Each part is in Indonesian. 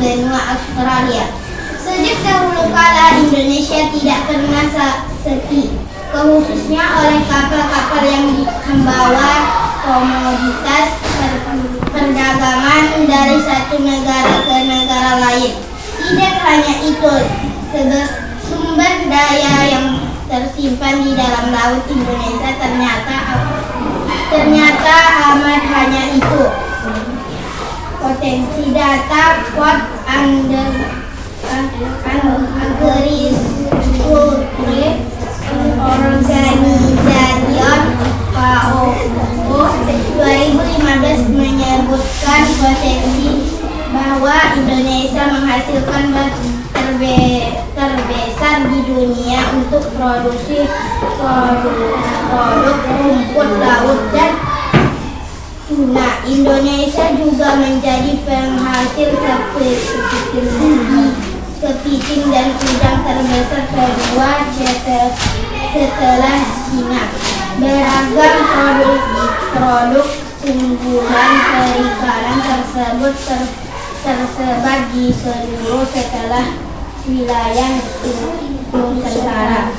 benua Australia. Sejak dahulu kala Indonesia tidak pernah sepi, khususnya oleh kapal-kapal yang membawa komoditas perdagangan dari satu negara ke negara lain. Tidak hanya itu, sumber daya yang tersimpan di dalam laut Indonesia ternyata amat hanya itu. Potensi data World Agriculture Organization FAO 2015 menyebutkan potensi bahwa Indonesia menghasilkan terbesar di dunia untuk produksi produk rumput laut dan tuna. Indonesia juga menjadi penghasil kepiting dan udang terbesar kedua setelah Cina. Beragam produk unggulan perikanan tersebut tersebar di seluruh wilayah Nusantara.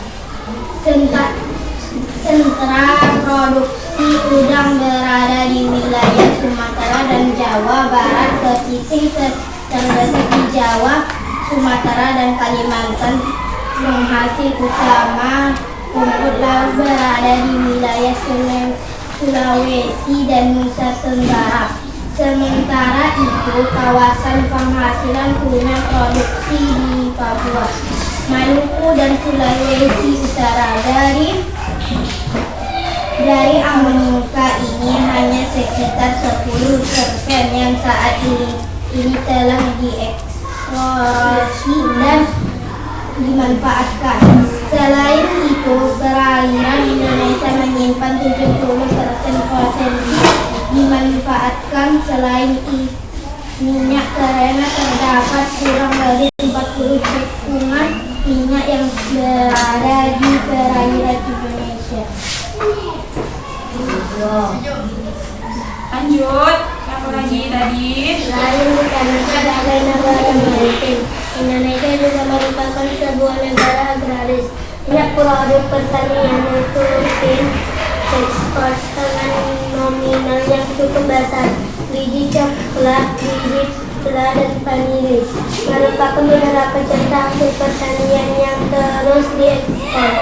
Sentra produksi udang berada di wilayah Sumatera dan Jawa Barat. Kepiting terbesar di Jawa, Sumatera dan Kalimantan. Penghasil utama rumput laut berada di wilayah Sulawesi dan Nusa Tenggara. Sementara itu, kawasan penghasilan tuna produksi di Papua, Maluku dan Sulawesi Utara. Dari Angka ini hanya sekitar 10% yang saat ini telah dieksplorasi dan dimanfaatkan. Selain itu, perairan Indonesia menyimpan 70% potensi dimanfaatkan. Selain minyak karena terdapat kurang dari 40 cekungan minyak yang berada di perairan Indonesia. Lanjut, apa lagi tadi? Selain bukan sebagai negara maritim, Indonesia juga merupakan sebuah negara agraris. Minyak produk pertanian itu ekspor dengan nominal yang cukup besar. Biji coklat, biji gula dan vanili merupakan beberapa contoh hasil pertanian yang terus diekspor.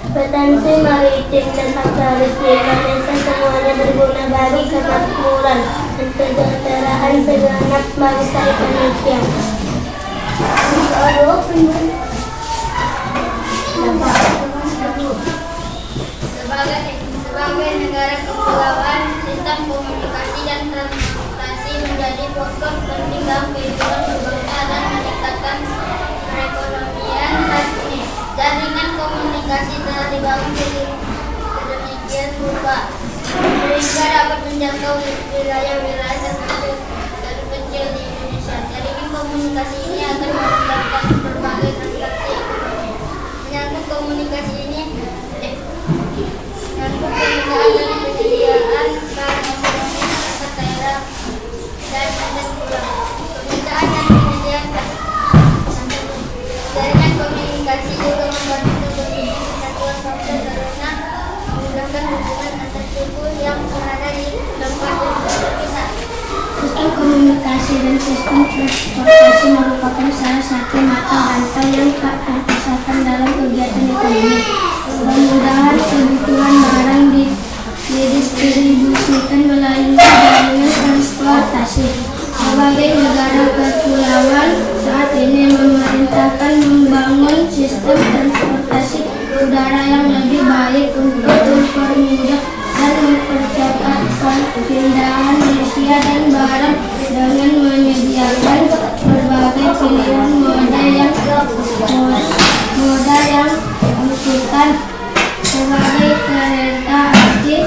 Potensi maritim dan agraris di Indonesia semuanya berguna bagi kemakmuran dan kesejahteraan segenap bangsa Indonesia. Sebagai negara kepulauan, sistem komunikasi dan transportasi menjadi pokok penting dalam kehidupan berbangsa dan meningkatkan perekonomian saat ini. Jaringan komunikasi telah dibangun sedemikian rupa sehingga dapat menjangkau wilayah-wilayah terpencil di Indonesia. Jaringan komunikasi ini akan memudahkan berbagai transaksi ekonomi. Menyangkut komunikasi ini, menyangkut penggunaan dan penyediaan bahan ekonomi antar daerah dan pulau. Penggunaan dan penyediaan jaringan komunikasi juga membantu terbentuknya kesatuan bangsa karena memudahkan hubungan antar suku yang berada di tempat yang terpisah. Sistem komunikasi dan sistem transportasi merupakan salah satu mata rantai yang tak terpisahkan dalam kegiatan ekonomi. Kemudahan kebutuhan barang didistribusikan melalui jaringan transportasi. Sebagai negara kepulauan, saat ini memerintahkan membangun sistem transportasi udara yang lebih baik untuk mempermudah dan mempercepat perpindahan manusia dan barang dengan menyediakan berbagai pilihan moda yang angkutan sebagai kereta api.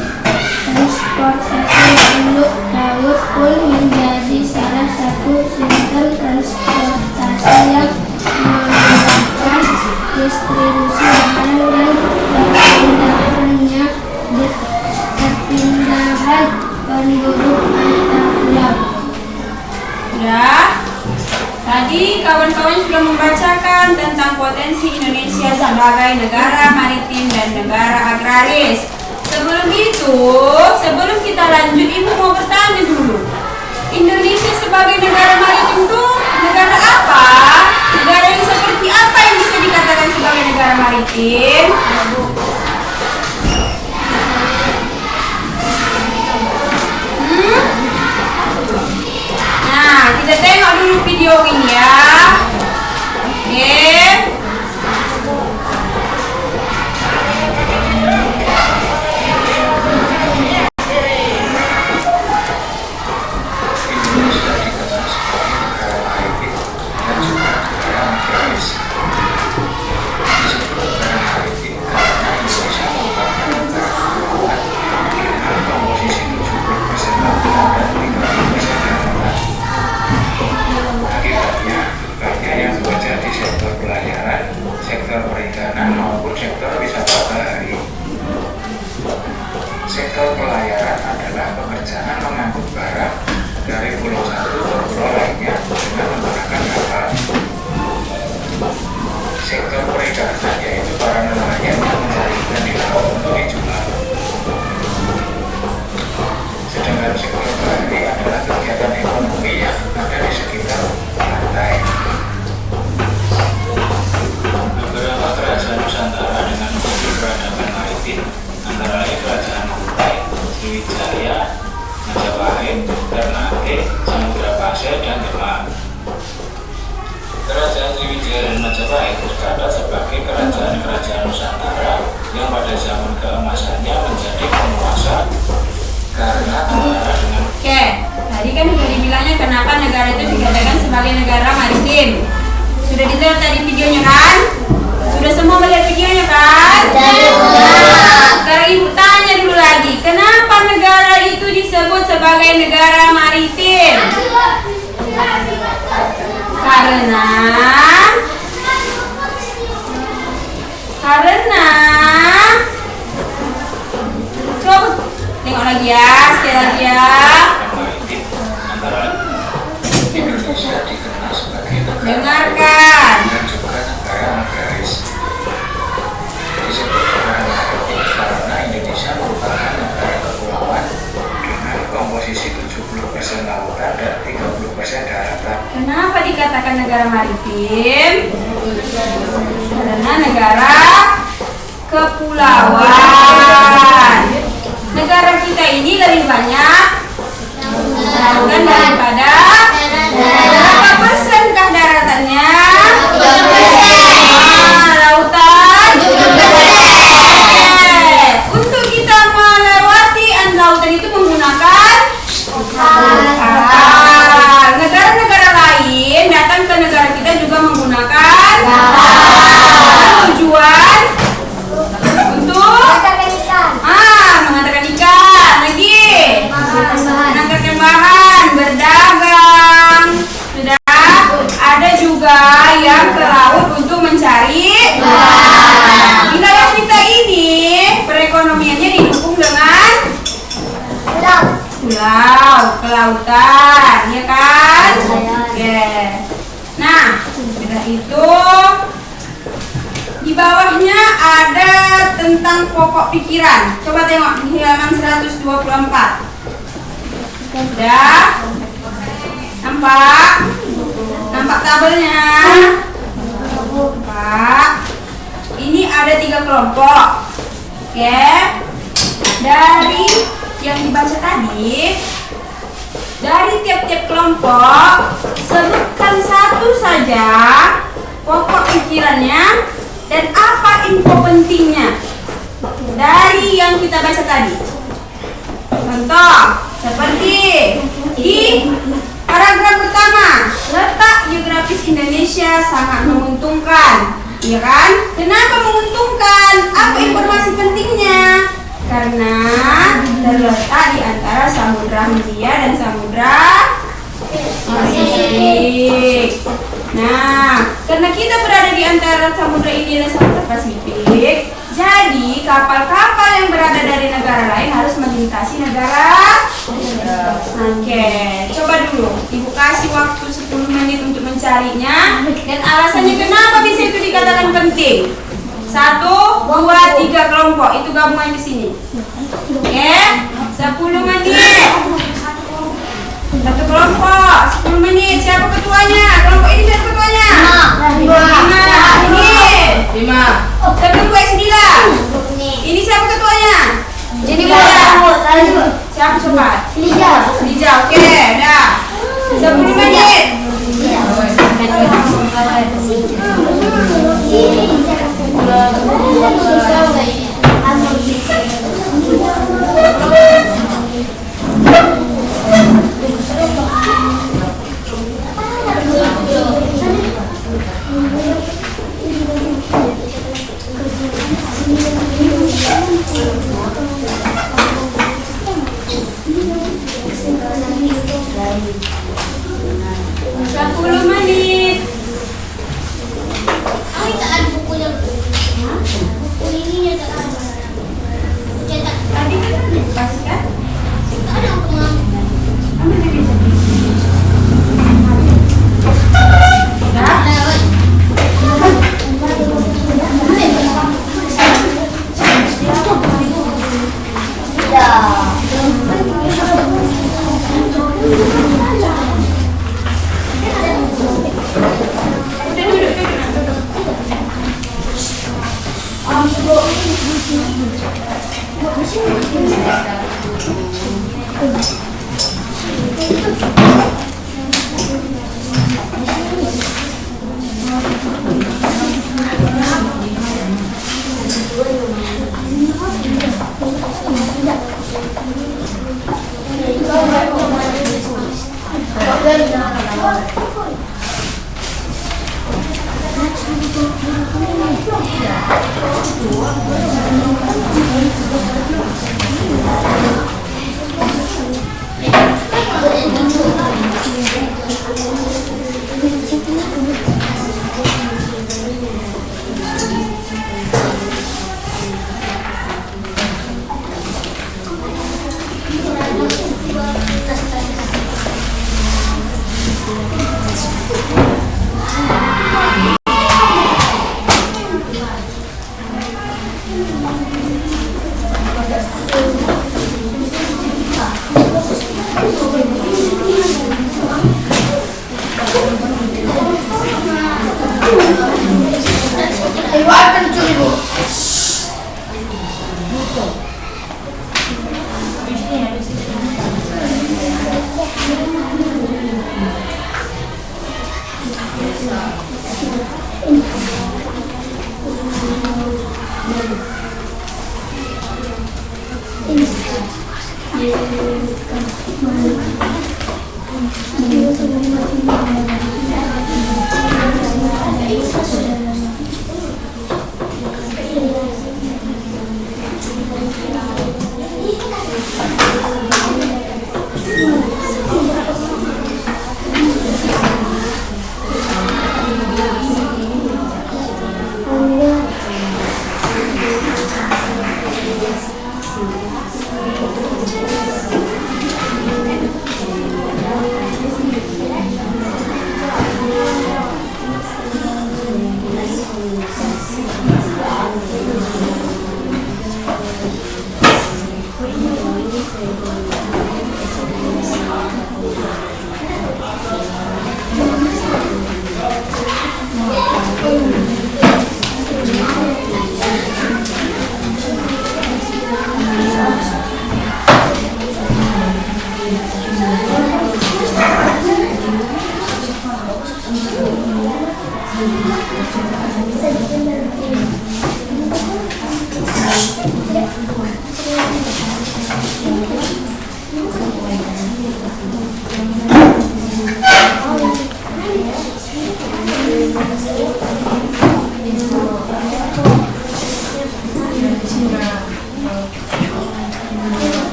Transportasi laut pun menjadi salah satu sistem transportasi yang memudahkan distribusi barang dan perpindahan penduduk antar pulau. Ya. Tadi kawan-kawan sudah membacakan tentang potensi Indonesia sebagai negara maritim dan negara agraris. Sebelum kita lanjut, Ibu mau bertanya dulu. Indonesia sebagai negara maritim itu negara apa? Negara yang seperti apa yang bisa dikatakan sebagai negara maritim? Nah, kita tengok dulu video ini ya. Oke. Sektor perikanan maupun sektor wisata bahari. Sektor pelayaran adalah pekerjaan mengangkut barang dari pulau satu ke pulau lainnya dengan menggunakan kapal. Sektor perikanan yaitu para nelayan yang mencari ikan di laut untuk dijual. Sedangkan sektor bahari adalah kegiatan ekonomi yang ada di sekitar pantai. Kerajaan Nusantara dengan memiliki peradaban maritim antara lain Kerajaan Kutai, Sriwijaya, Majapahit, Ternate, Samudra Pasir, dan Demak. Kerajaan Sriwijaya dan Majapahit tercatat sebagai kerajaan-kerajaan Nusantara yang pada zaman keemasannya menjadi penguasa karena antara dengan. Oke, tadi kan sudah dibilangnya kenapa negara itu dikatakan sebagai negara maritim. Sudah dilihat tadi videonya kan? Sudah semua melihat videonya kan? Nah, sekarang Ibu tanya dulu lagi, kenapa negara itu disebut sebagai negara maritim? Karena coba tengok lagi ya, sekali lagi ya. Indonesia dikenal sebagai negara Dengarkan. dan juga negara agraris. Disebut negara maritim karena Indonesia merupakan negara kepulauan dengan komposisi 70% lautan dan 30% daratan. Kenapa dikatakan negara maritim? Karena negara kepulauan. Negara kita ini lebih banyak lautan daripada. Berapa persenkah daratannya? 70%. Lautan 70%. Untuk kita melewati lautan itu menggunakan kapal. Negara-negara lain datang ke negara kita juga menggunakan kapal. Tujuan untuk mengantarkan ikan lagi, mengantarkan bahan, berdagang. Sudah ada juga yang ke laut untuk mencari bahan. Wilayah kita ini perekonomiannya didukung dengan pulau, kelautan, ya kan? Oke. Nah, sudah itu di bawahnya ada tentang pokok pikiran. Coba tengok di halaman 124. Sudah? Nampak? Nampak tabelnya? Nampak? Ini ada 3 kelompok. Oke. Dari yang dibaca tadi, dari tiap-tiap kelompok sebutkan satu saja pokok pikirannya dan apa info pentingnya dari yang kita baca tadi. Contoh seperti di paragraf pertama, letak geografis Indonesia sangat menguntungkan, ya kan? Kenapa menguntungkan? Apa informasi pentingnya? Karena terletak di antara Samudra Hindia dan Samudra Pasifik. Nah, karena kita berada di antara Samudra Hindia dan Samudra Pasifik, jadi kapal-kapal yang berada dari negara lain harus melintasi negara. Oke, coba dulu Ibu kasih waktu 10 menit untuk mencari mencarinya dan alasannya kenapa bisa itu dikatakan penting. 1, 2, 3 kelompok itu gabungan di sini. Oke, 10 menit. Satu kelompok, 10 menit. Siapa ketuanya? Kelompok ini siapa ketuanya? 5. Ini 5. Siapa ketua 9? Ini siapa ketuanya? Jadi siapa cepat? Lija, oke, dah. 10 menit.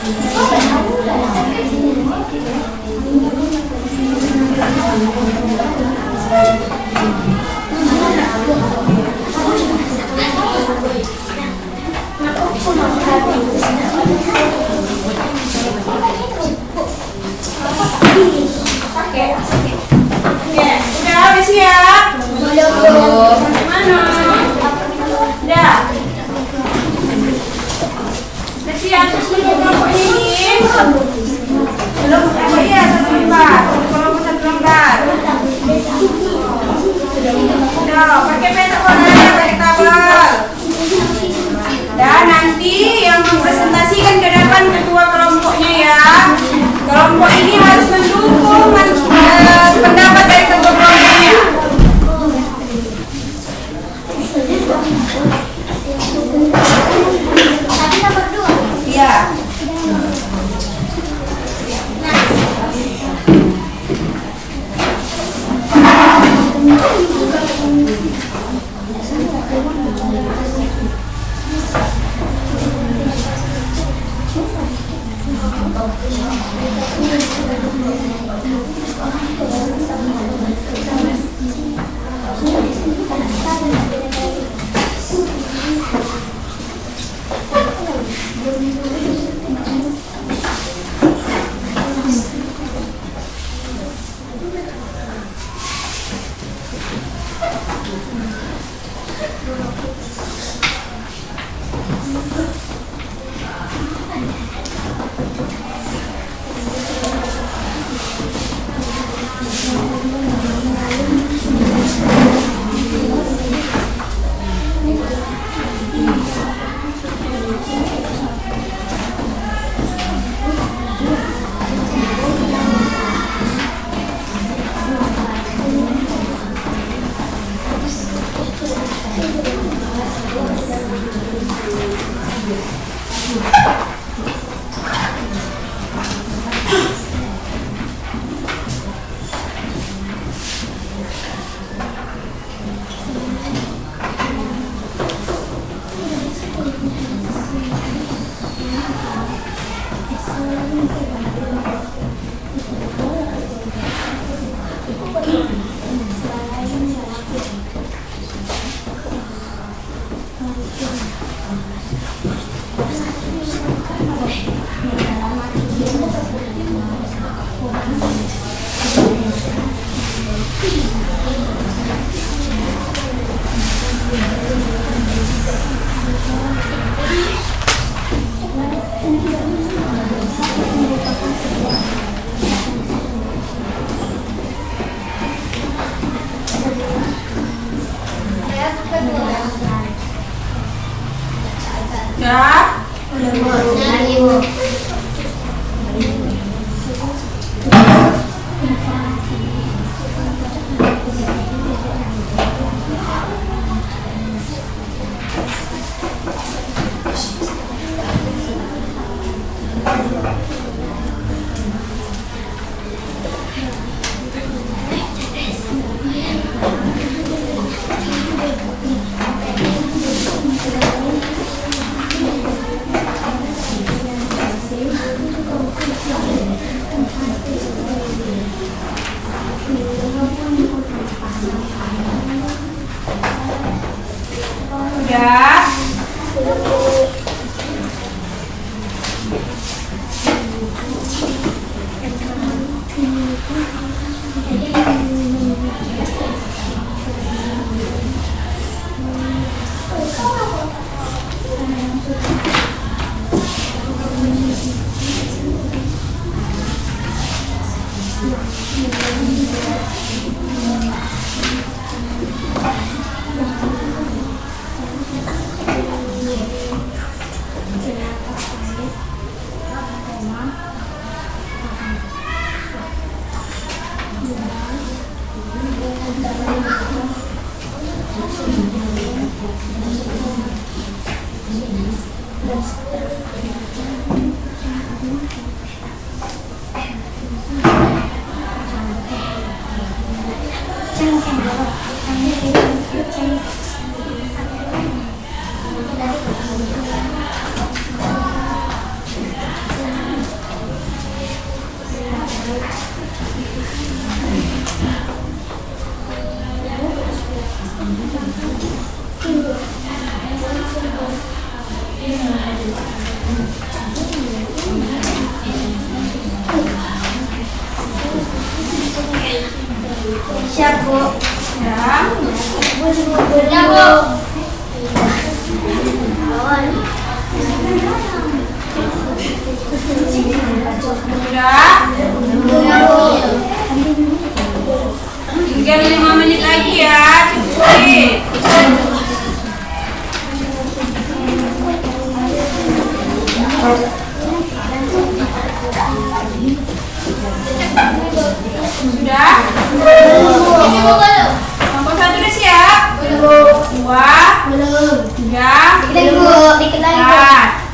Udah habis ya? Belum. Mana? Udah. Udah siap semua kelompoknya ini? Belum. Oh iya, satu lembar. Kelompok satu lembar. Udah, pakai peta warna, pakai tabel. Dan nanti yang mempresentasikan ke depan ketua kelompoknya ya. Kelompok ini harus mendukung pendapat dari ketua kelompoknya. Tapi nomor 2. Iya. Siap, Bu. Ya. Ya, Bu. Sudah. Tinggal 5 menit lagi ya. Cepet. Sudah. Ini Bu belum. Kelompok 1 udah siap? 2, 3, Dikit lagi, Bu. Dikit lagi, Bu. 4.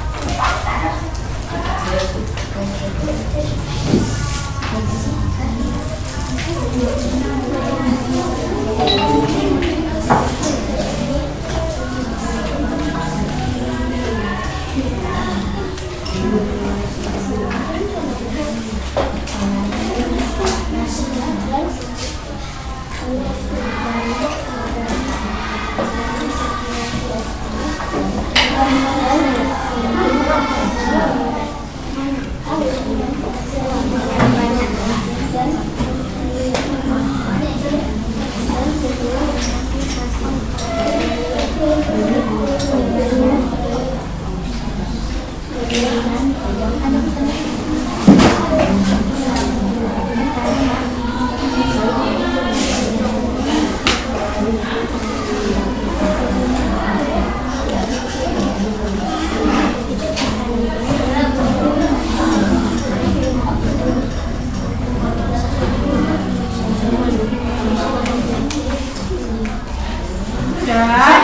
Sudah.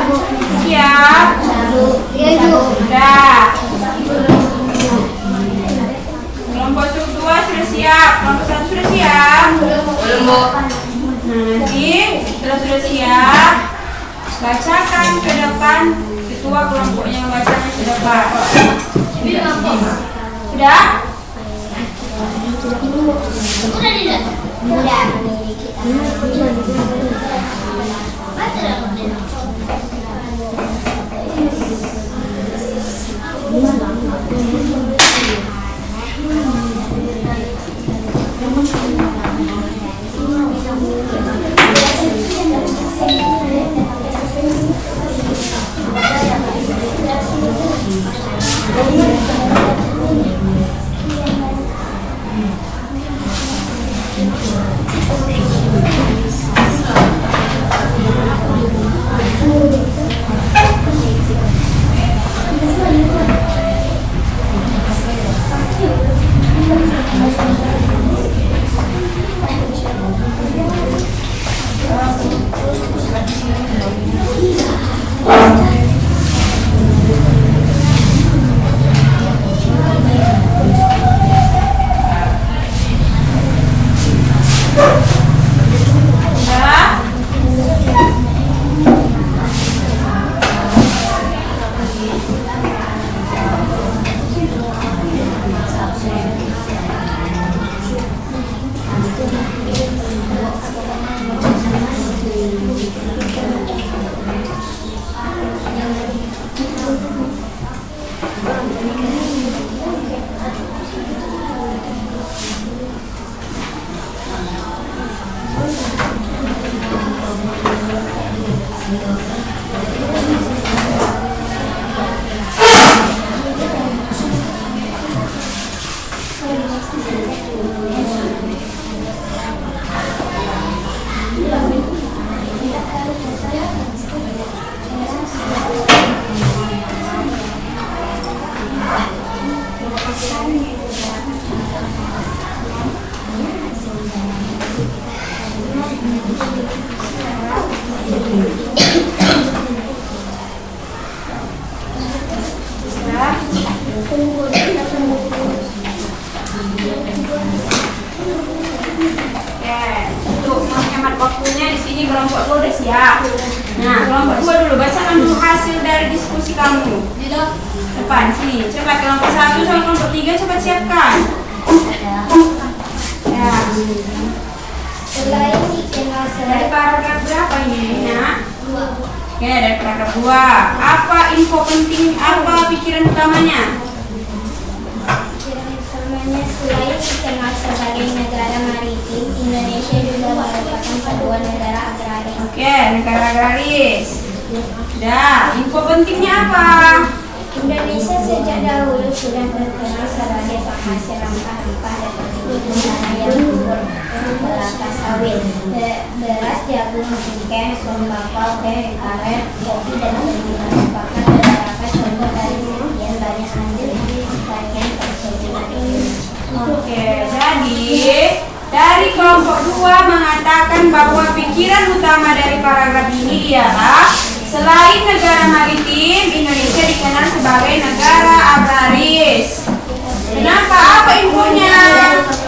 Siap. Sudah. Kelompok 2 sudah siap. Kelompok 1 sudah siap. Belum, Bu. Nah, nanti setelah sudah siap, bacakan ke depan. Ketua kelompoknya membacakan ke depan. Sudah? Udah tidak? Udah. Baca dah, Bu. kelompok 2 udah siap. Nah, kelompok 2 dulu, bacakan dulu hasil dari diskusi kamu. Depan, sini. Cepat, kelompok 1 sama kelompok 3 cepat siapkan. Ya. Dari paragraf berapa ini, Nak? Oke, dari paragraf 2. Apa info penting, apa pikiran utamanya? Selain dikenal sebagai negara maritim, Indonesia juga merupakan sebuah negara agraris. Oke, negara agraris. Dah, info pentingnya apa? Indonesia sejak dahulu sudah terkenal sebagai penghasil rempah-rempah dan penduduk tanah yang subur kelapa sawit, beras, jagung, cengkeh, tembakau, teh, karet, kopi, dan lainnya merupakan beberapa contoh dari sekian banyak hasil pertanian perkebunan Indonesia. Oke, jadi dari kelompok 2 mengatakan bahwa pikiran utama dari paragraf ini ialah selain negara maritim, Indonesia dikenal sebagai negara agraris. Kenapa? Apa infonya?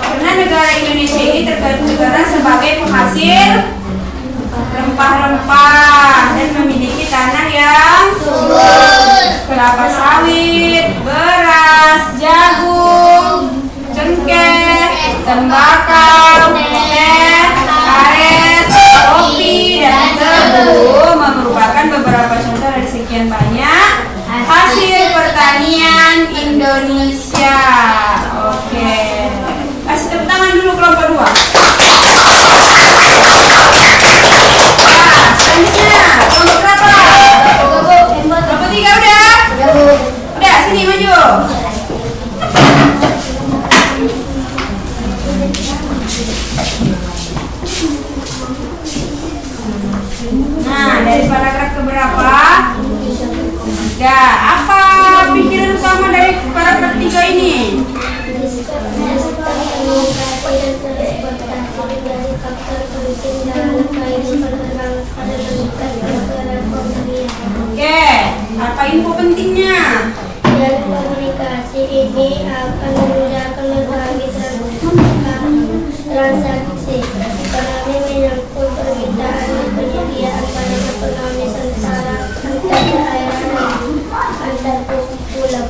Karena negara Indonesia ini terkenal sebagai penghasil rempah-rempah dan memiliki tanah yang subur, kelapa sawit, beras, jagung, cengkeh, tembakau, teh, karet, kopi, dan tebu merupakan beberapa contoh dari sekian banyak hasil pertanian Indonesia. Oke, kasih tepuk tangan dulu kelompok 2. Selanjutnya kelompok berapa? Kelompok 3 udah? Udah, sini maju. Nah, dari paragraf keberapa? Ya, apa pikiran utama dari paragraf 3 ini? Oke, apa info pentingnya? Dan komunikasi ini akan memudahkan berbagai transaksi ekonomi menyangkut permintaan dan penyediaan barang ekonomi antara daerah dan antar pulau.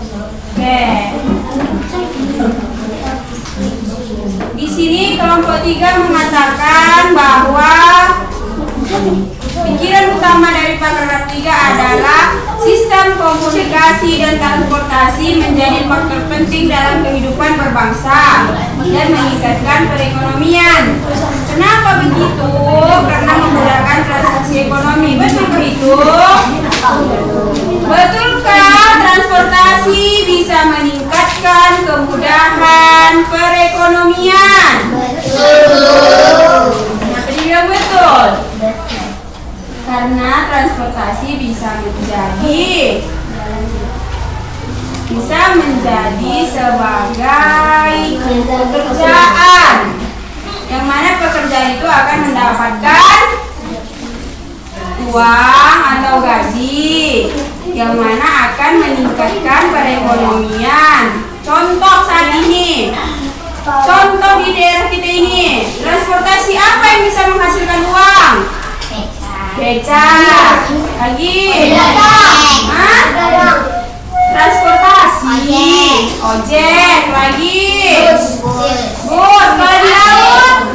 Oke. Di sini kelompok 3 mengatakan bahwa pikiran utama dari paragraf 3 adalah sistem komunikasi dan transportasi menjadi faktor penting dalam kehidupan berbangsa dan meningkatkan perekonomian. Kenapa begitu? Karena memudahkan transaksi ekonomi. Betul itu? Betulkah transportasi bisa meningkatkan kemudahan perekonomian? Betul. Kenapa dibilang betul? Karena transportasi bisa menjadi sebagai pekerjaan, yang mana pekerjaan itu akan mendapatkan uang atau gaji, yang mana akan meningkatkan perekonomian. Contoh saat ini, contoh di daerah kita ini, transportasi apa yang bisa menghasilkan uang? Beca. Lagi. Hah? Transportasi. Ojek. Lagi. Bus. Kalau di laut?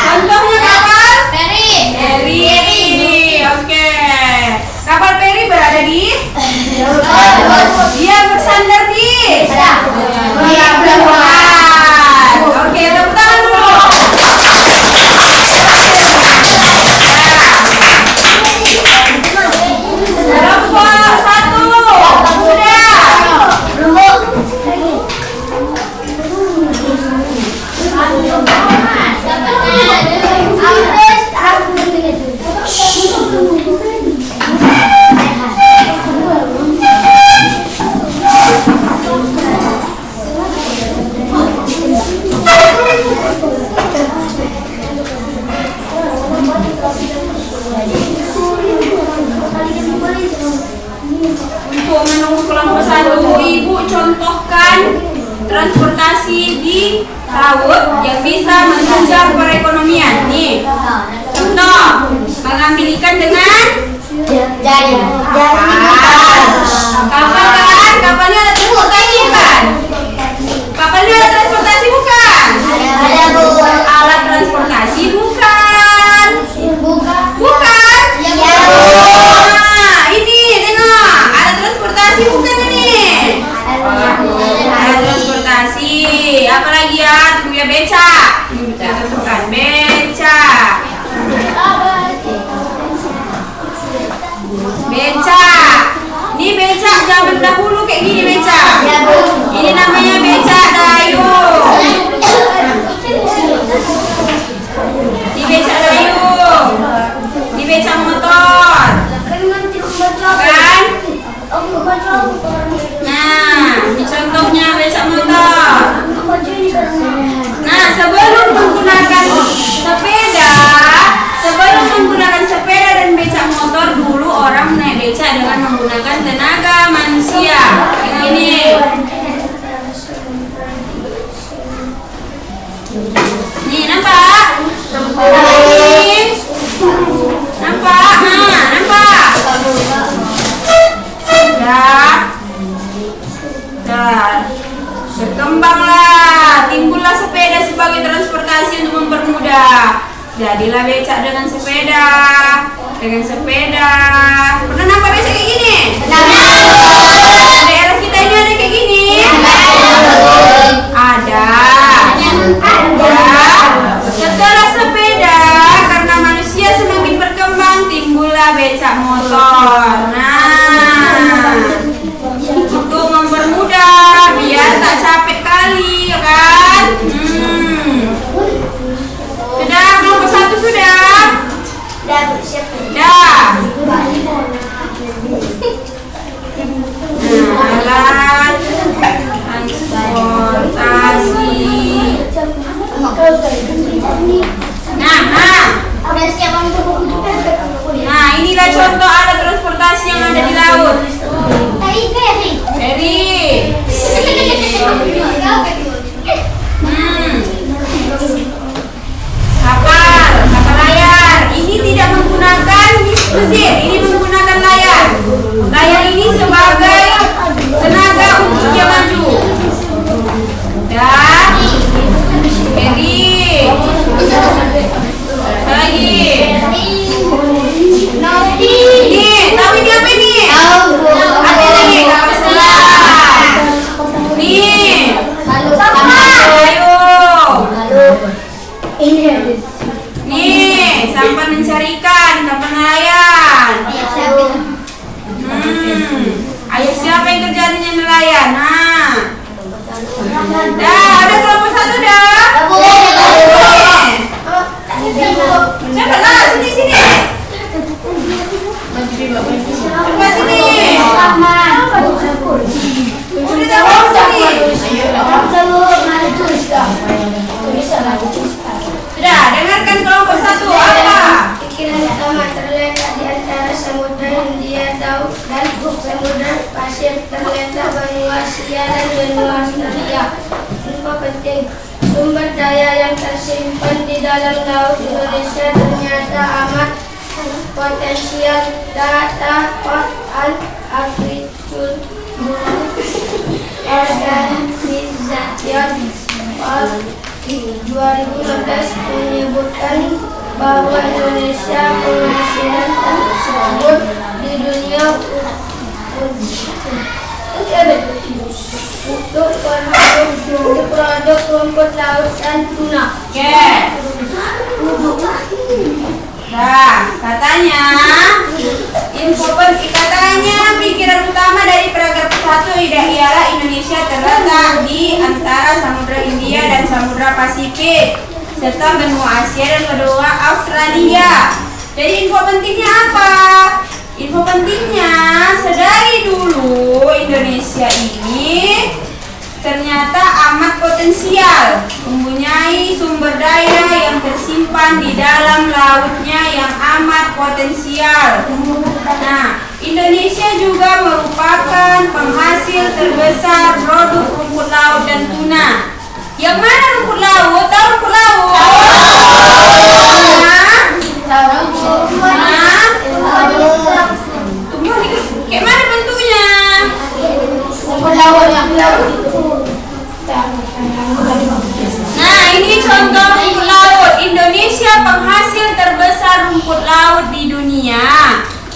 Contohnya kapal? Feri. Oke. Kapal feri berada di? Dia bersandar di? Pelabuhan. Oke, tepuk tangan dulu. Kelompok 1 Untuk menunggu kelompok 1, Ibu contohkan transportasi di laut yang bisa menunjang perekonomian. Nih, contoh, mengambil ikan dengan kapal kan? Kapalnya ada transportasi kan? Kapalnya ada transportasi bukan? Alat transportasi bukan? Bukan? Nah, ini tengok, alat transportasi bukan ini? Alat transportasi. Apa lagi ya? Tunggu ya, becak. Ini kita tentukan becak. Becak. Ini becak zaman dahulu kayak gini becak. Ini namanya becak dayung. Ini becak dayung. Ini becak motor. Kan? Nah, ini contohnya becak motor. Nah, sebelum menggunakan sepeda dan becak motor, dulu orang naik becak dengan menggunakan tenaga manusia. Yang ini. Nih, nampak? Nih. Nampak? Nah, nampak? Berkembanglah, timbullah sepeda sebagai transportasi untuk mempermudah. Jadilah becak dengan sepeda. Pernah nampak becak kayak gini? Daerah kita ini ada kayak gini? Ada. Setelah sepeda, karena manusia semakin berkembang, timbullah becak motor. Nah, untuk mempermudah biar tak capek kali, ya kan? Sudah, kelompok 1 sudah? Sudah. Alat transportasi. Nah, inilah contoh alat transportasi yang ada di laut. Feri. Kapal layar. Ini tidak menggunakan mesin, ini menggunakan layar. Layar ini sebagai tenaga untuk dia maju. Dan feri. Apa lagi? Ini, tahu ini apa ini? Ada lagi kapal selam. Nih. Nih, sampan mencari ikan, kapal nelayan. Ayah siapa yang kerjanya nelayan? Nah. Dah, ada kelompok 1 dah. Siapa lah? Sini. Coba sini. Udah jawab sini. Sudah, dengarkan kelompok 1 apa? Pikiran utama terletak di antara Samudra Hindia dan Samudra Pasir, terletak benua Asia dan benua Australia. Info penting, sumber daya yang tersimpan di dalam laut Indonesia ternyata amat potensial. Data Agriculture Organization 2015 menyebutkan bahwa Indonesia penghasilan tersebut di dunia untuk produk rumput laut dan tuna. Nah, katanya pikiran utama dari paragraf 1 ialah Indonesia terletak di antara Samudra Hindia dan Samudra Pasifik serta benua Asia dan benua Australia. Jadi info pentingnya apa? Info pentingnya sedari dulu Indonesia ini ternyata amat potensial, mempunyai sumber daya yang tersimpan di dalam lautnya yang amat potensial. Nah, Indonesia juga merupakan penghasil terbesar produk rumput laut dan tuna. Yang mana rumput laut? Tahu rumput laut? Tumbuh di kayak mana bentuknya? Rumput laut yang Nah, ini contoh rumput laut. Indonesia penghasil terbesar rumput laut di dunia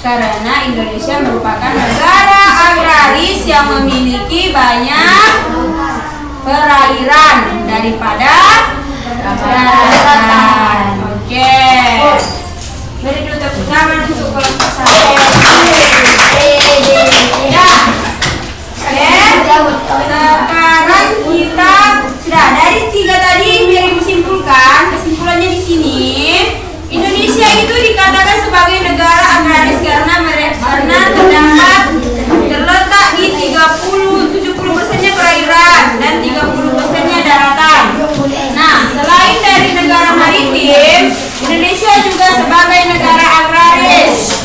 karena Indonesia merupakan negara agraris yang memiliki banyak perairan daripada daratan. Oke. Beri dulu tepuk tangan untuk kelompok saya. Ya. Oke. Sekarang kita sudah dari 3 tadi Mary simpulkan. Kesimpulannya di sini, Indonesia itu dikatakan sebagai negara agraris karena terletak di 70%-nya perairan dan 30%-nya daratan. Nah, selain dari negara maritim, Indonesia juga sebagai negara agraris.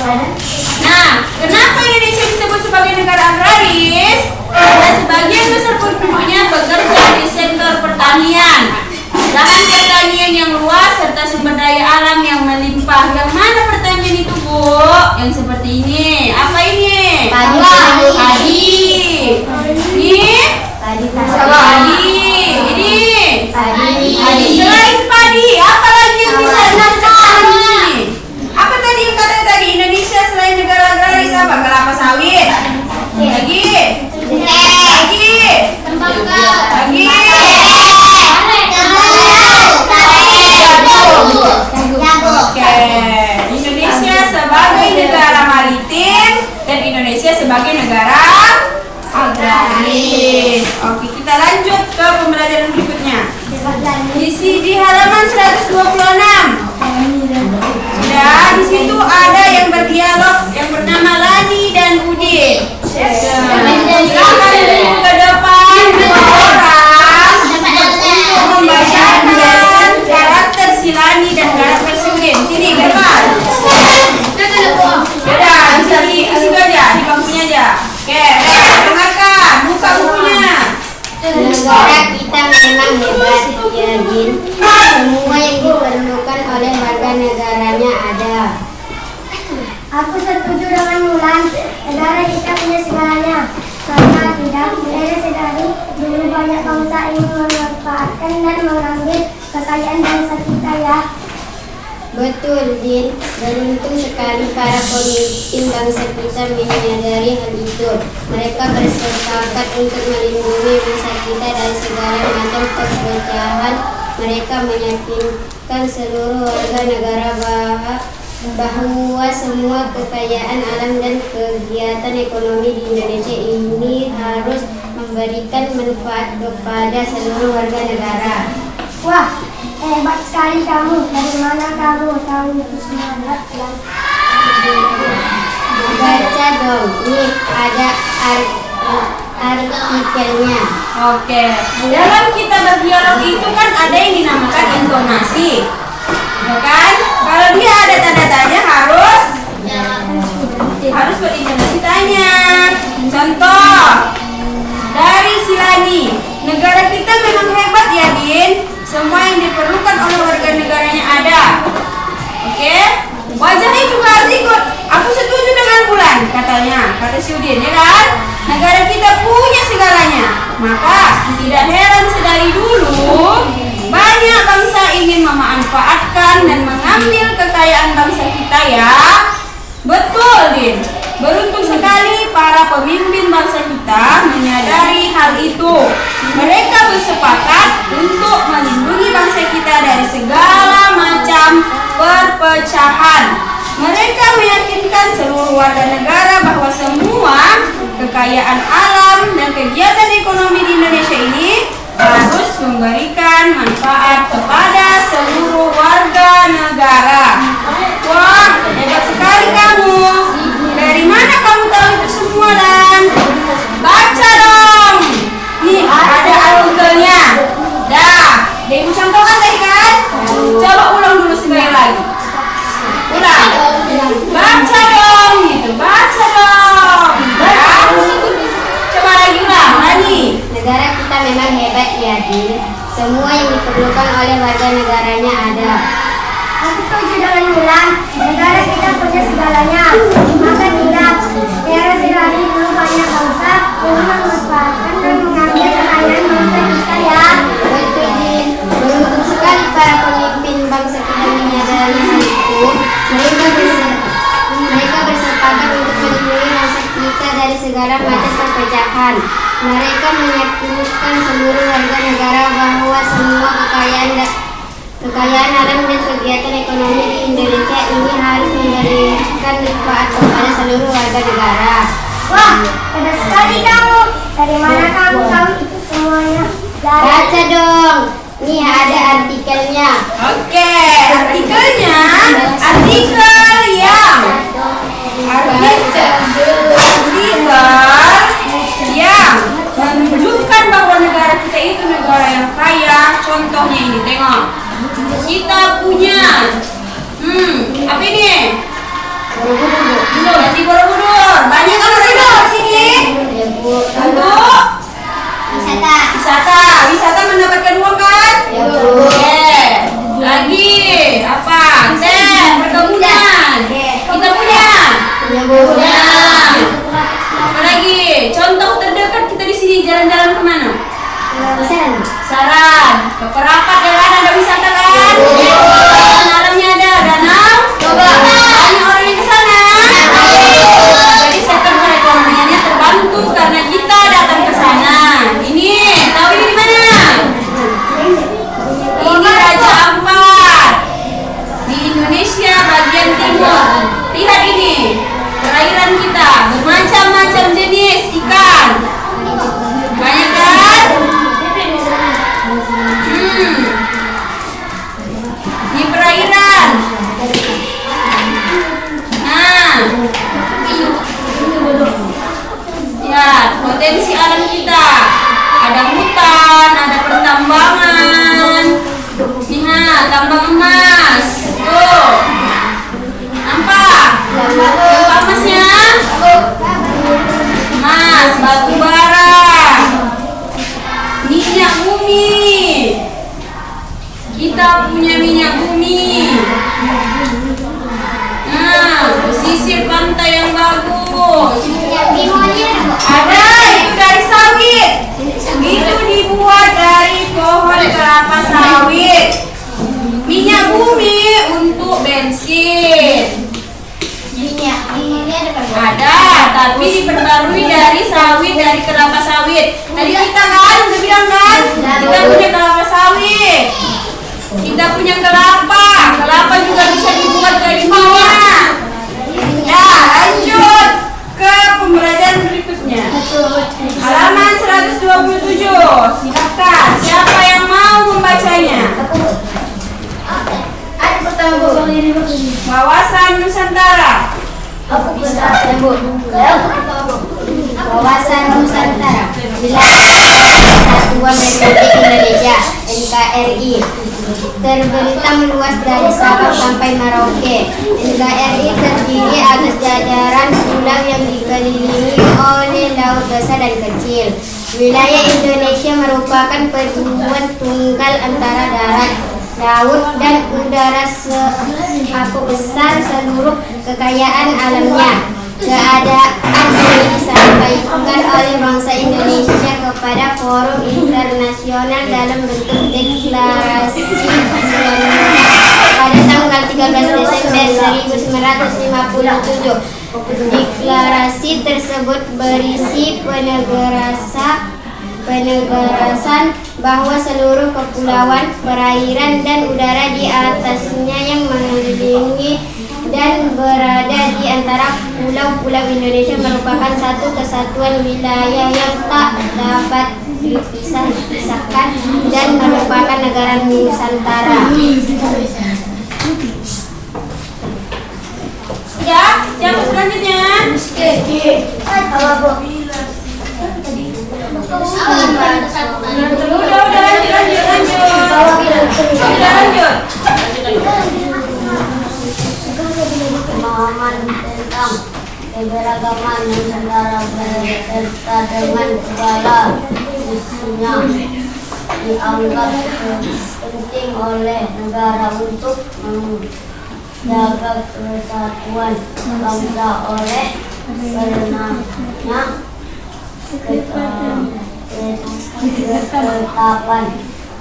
Nah, kenapa Indonesia disebut sebagai negara agraris? Karena sebagian besar penduduknya bekerja di sektor pertanian. Lahan pertanian yang luas serta sumber daya alam yang melimpah. Yang mana pertanian itu, Bu? Yang seperti ini. Apa ini? Padi. Ini? Padi. Ini? Padi. Selain padi, apa lagi yang bisa dilakukan di sini? Apa tadi yang kata tadi? Indonesia selain negara agraris apa? Kelapa sawit. Lagi. Oke, Indonesia sebagai negara maritim dan Indonesia sebagai negara agraris. Oke, kita lanjut ke pembelajaran berikutnya. Di halaman 126. Sudah, di situ ada yang berdialog yang bernama Lani dan Udin. Silakan dulu ke depan orang untuk membacakan karakter si Lani dan karakter si Udin. Sini ke depan. Sudah, di situ aja, di bangkunya aja. Oke, dengarkan, buka bukunya. Negara kita memang hebat, ya Din. Semua yang diperlukan oleh warga negaranya ada. Aku setuju dengan Mulan. Negara kita punya segalanya. Karena tidak dari dulu banyak bangsa ingin memanfaatkan dan mengambil kekayaan bangsa kita ya. Betul, Din. Beruntung sekali para pemimpin bangsa kita menyadari hal itu. Mereka bersepakat untuk melindungi bangsa kita dari segala macam perpecahan. Mereka meyakinkan seluruh warga negara bahwa semua kekayaan alam dan kegiatan ekonomi di Indonesia ini harus memberikan manfaat kepada seluruh warga negara. Wah, hebat sekali kamu. Dari mana kamu tahu itu semua? Baca dong, nih ada artikelnya. Oke, dalam kita berdialog itu kan ada yang dinamakan intonasi, ya kan? Kalau dia ada tanda tanya harus berintonasi tanya. Contoh dari Silani, negara kita memang hebat ya Din. Semua yang diperlukan oleh warga negaranya ada. Oke, wajahnya juga harus ikut. Aku setuju dengan Bulan, katanya, kata si Udin, ya kan? Negara kita punya segalanya. Maka tidak heran sedari dulu banyak bangsa ingin memanfaatkan dan mengambil kekayaan bangsa kita ya. Betul, Din. Beruntung sekali para pemimpin bangsa kita menyadari hal itu. Mereka bersepakat untuk melindungi bangsa kita dari segala macam perpecahan. Mereka meyakinkan seluruh warga negara bahwa semua kekayaan alam dan kegiatan ekonomi di Indonesia ini harus memberikan manfaat kepada seluruh warga negara. Wah, hebat sekali kamu. Dari mana kamu tahu itu semua, Dan? Baca dong. Nih, ada artikelnya. Dah, Ibu contohkan tadi kan? Coba ulang dulu sekali lagi. Ulang. Baca dong, gitu. Baca dong. Ya. Coba lagi ulang, lagi. Negara kita memang hebat ya, Din. Semua yang diperlukan oleh warga negaranya ada. Aku setuju dengan Mulan. Negara kita punya segalanya. Maka tidak era Silani dulu banyak bangsa ingin memanfaatkan dan mengambil kekayaan bangsa kita ya. Betul, Din. Beruntung sekali para pemimpin bangsa kita menyadari hal itu. Mereka bersepakat untuk melindungi bangsa kita dari segala macam perpecahan. Mereka meyakinkan seluruh warga kekayaan alam dan kegiatan ekonomi di Indonesia ini harus memberikan manfaat kepada seluruh warga negara. Wah, hebat sekali kamu. Dari mana kamu tahu itu semuanya? Baca dong. Nih ada artikelnya. Oke, artikelnya artikel yang menunjukkan bahwa negara kita itu negara yang kaya. Contohnya ini, tengok. Kita punya apa ini? Jati Borobudur. Banyak kan orang di sini? Untuk wisata mendapatkan uang kan? Oke. Lagi apa? Perkebunan. Kita punya. Apa lagi? Contoh terdekat kita di sini jalan-jalan kemana? Saran. Ke Perapat ya kan, ada wisata kan? Alamnya ada danau. Banyak orang yang ke sana. Jadi sektor perekonomiannya terbantu karena kita datang ke sana. Ini, tahu ini di mana? Ini Raja Ampat di Indonesia bagian timur. Lihat ini, perairan kita bermacam-macam jenis ikan. Banyak kan? Di perairan. Nah, ya potensi alam kita. Ada hutan, ada pertambangan. Lihat, tambang emas. Tuh. Nampak? Nampak emasnya? Emas, batu bara. Minyak bumi. Kita punya minyak bumi. Nah, pesisir pantai yang bagus. Ada, itu dari sawit. Itu dibuat dari pohon kelapa sawit. Minyak bumi untuk bensin. Ada, tapi diperbarui dari sawit, dari kelapa sawit. Tadi kita kan udah bilang kan, kita punya kelapa sawit. Kita punya kelapa juga bisa dibuat dari minyak. Ya, lanjut ke pembelajaran berikutnya. Halaman 127. Silakan, siapa yang mau membacanya? Wawasan Nusantara. Wawasan Nusantara. Wilayah Kesatuan Republik Indonesia (NKRI) terbentang luas dari Sabang sampai Merauke. NKRI terdiri atas jajaran pulau yang dikelilingi oleh laut besar dan kecil. Wilayah Indonesia merupakan paduan tunggal antara darat, laut, dan udara besar seluruh kekayaan alamnya. Keadaan ini disampaikan oleh bangsa Indonesia kepada forum internasional dalam bentuk deklarasi pada tanggal 13 Desember 1957. Deklarasi tersebut berisi penegarasan bahwa seluruh kepulauan, perairan, dan udara di atasnya yang mengelilingi dan berada di antara pulau-pulau Indonesia merupakan satu kesatuan wilayah yang tak dapat dipisahkan dan merupakan negara Nusantara. Ya, siapa selanjutnya? Udah lanjut. Pemahaman tentang keberagaman Nusantara berserta dengan segala isinya dianggap penting oleh negara untuk menjaga kesatuan bangsa. Oleh karenanya ketetapan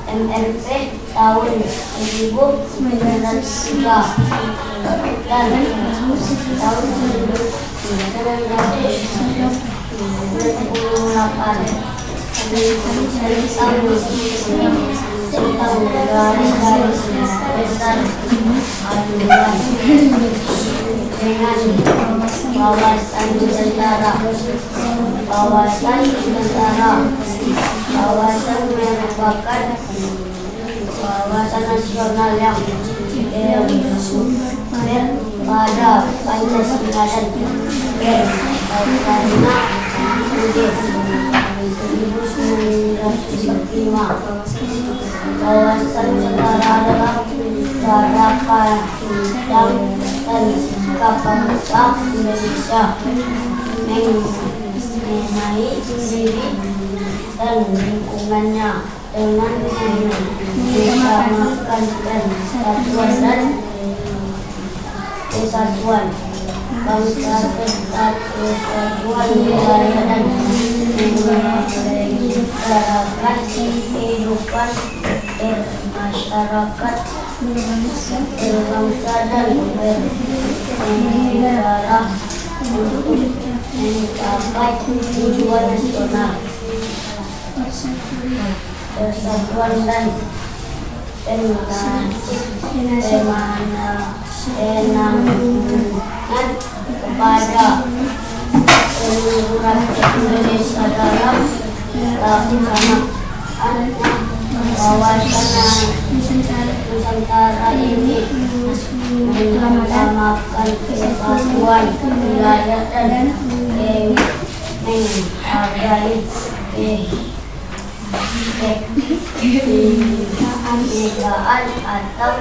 MRP tahun 1903 dan tahun 1928 tentang garis-garis dasar aduan dengan wawasan Nusantara. Wawasan Nusantara, wawasan merupakan wawasan nasional yang pada Pancasila dan karena 1945. Wawasan Nusantara adalah cara pandang dan sikap bangsa Indonesia mengenai diri dan lingkungannya dengan mengutamakan kesatuan bangsa serta kesatuan wilayah dan menyederhanakan kehidupan bermasyarakat, berbangsa dan bernegara untuk mencapai tujuan nasional, persatuan dan penanggungan kepada seluruh rakyat Indonesia dalam pelaksanaan wawasan Nusantara ini mengutamakan kesatuan wilayah dan menghargai kebenekaan atau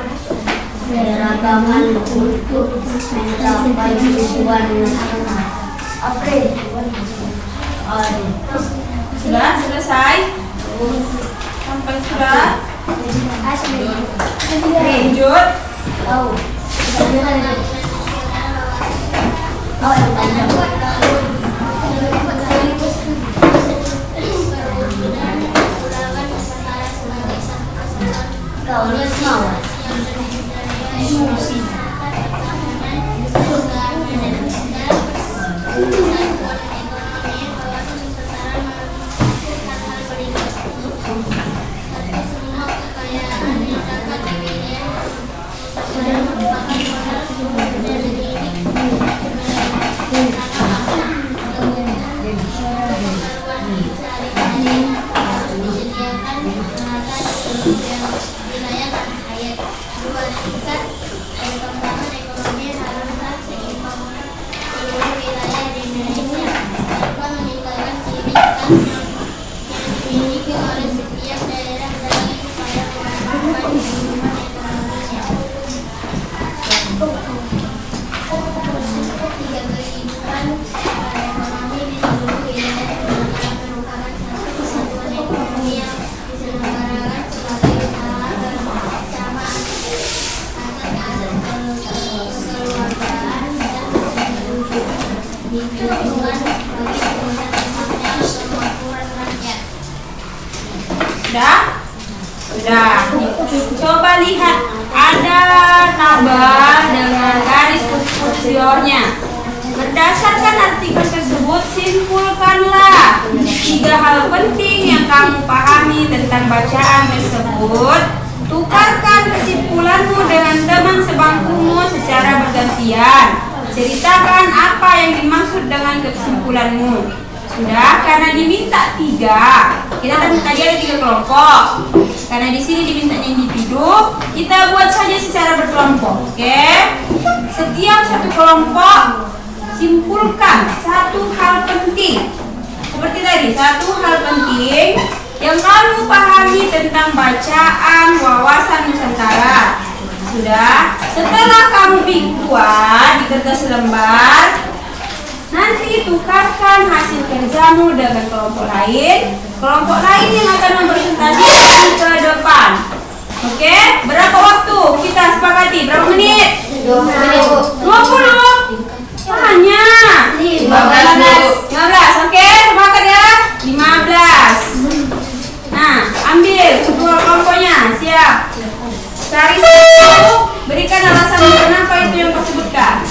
keragaman untuk mencapai tujuan nasional. Sudah selesai? Sampai sudah? Lanjut. Sudah. Coba lihat, ada tabel dengan garis posisiornya. Berdasarkan artikel tersebut, simpulkanlah 3 hal penting yang kamu pahami tentang bacaan tersebut. Tukarkan kesimpulanmu dengan teman sebangkumu secara bergantian. Ceritakan apa yang dimaksud dengan kesimpulanmu. Sudah, karena diminta 3, kita tadi ada 3 kelompok. Karena di sini diminta individu, kita buat saja secara berkelompok. Oke? Setiap satu kelompok simpulkan 1 hal penting. Seperti tadi, 1 hal penting yang kamu pahami tentang bacaan wawasan Nusantara. Sudah? Setelah kamu buat di kertas lembar, nanti tukarkan hasil kerjamu dengan kelompok lain. Kelompok lain yang akan mempresentasikan ke depan. Oke? Berapa waktu kita sepakati? Berapa menit? 20. Hanya 15. Oke? Sepakat ya? 15. Nah, ambil kedua kelompoknya. Siap. Cari satu. Berikan alasan kenapa itu yang kau sebutkan.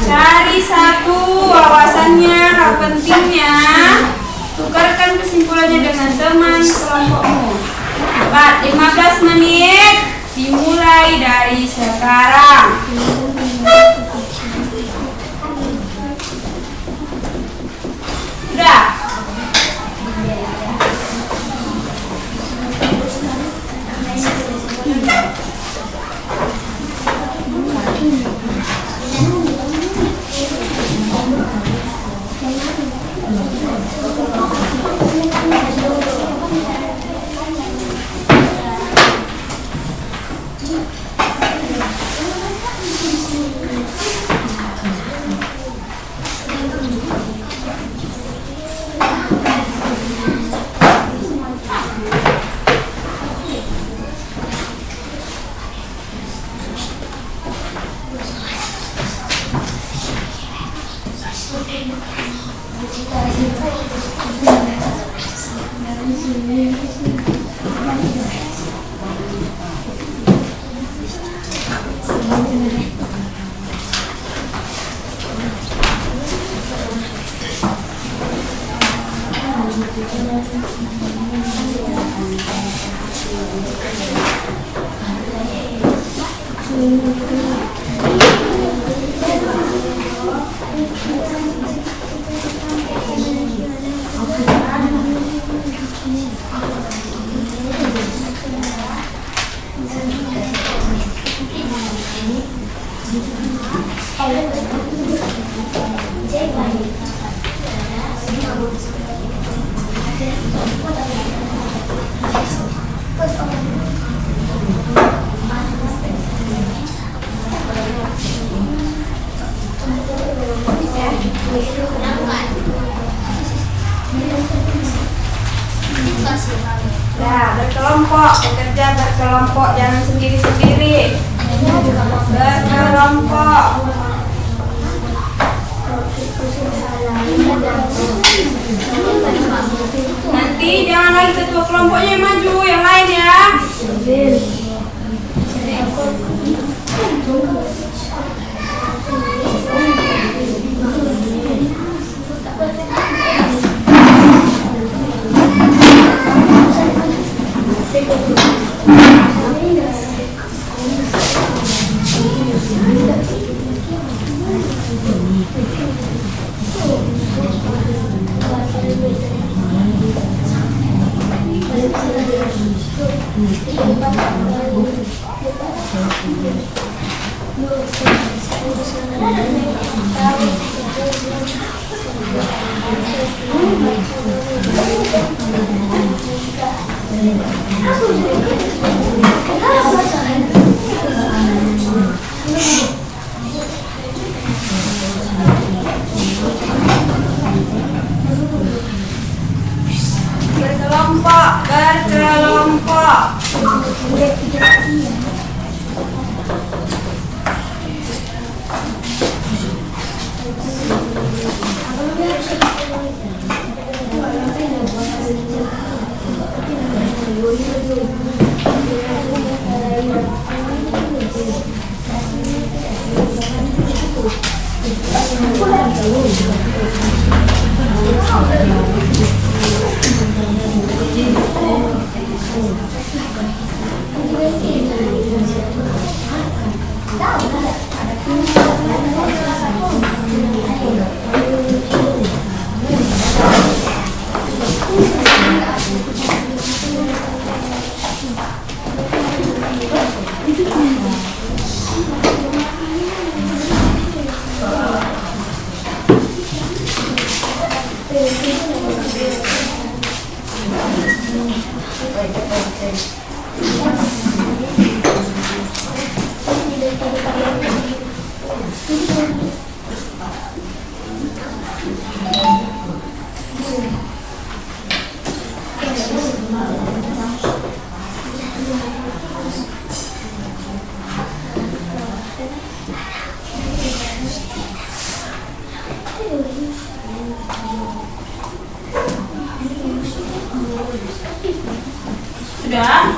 Cari 1 wawasannya, hal pentingnya. Tukarkan kesimpulannya dengan teman kelompokmu. 15 menit dimulai. Sekarang. Sudah. Nah, berkelompok, bekerja berkelompok, jangan sendiri-sendiri. Berkelompok. Nanti jangan lagi ketua kelompoknya yang maju, yang lain ya. Berkelompok, berkelompok. Sudah?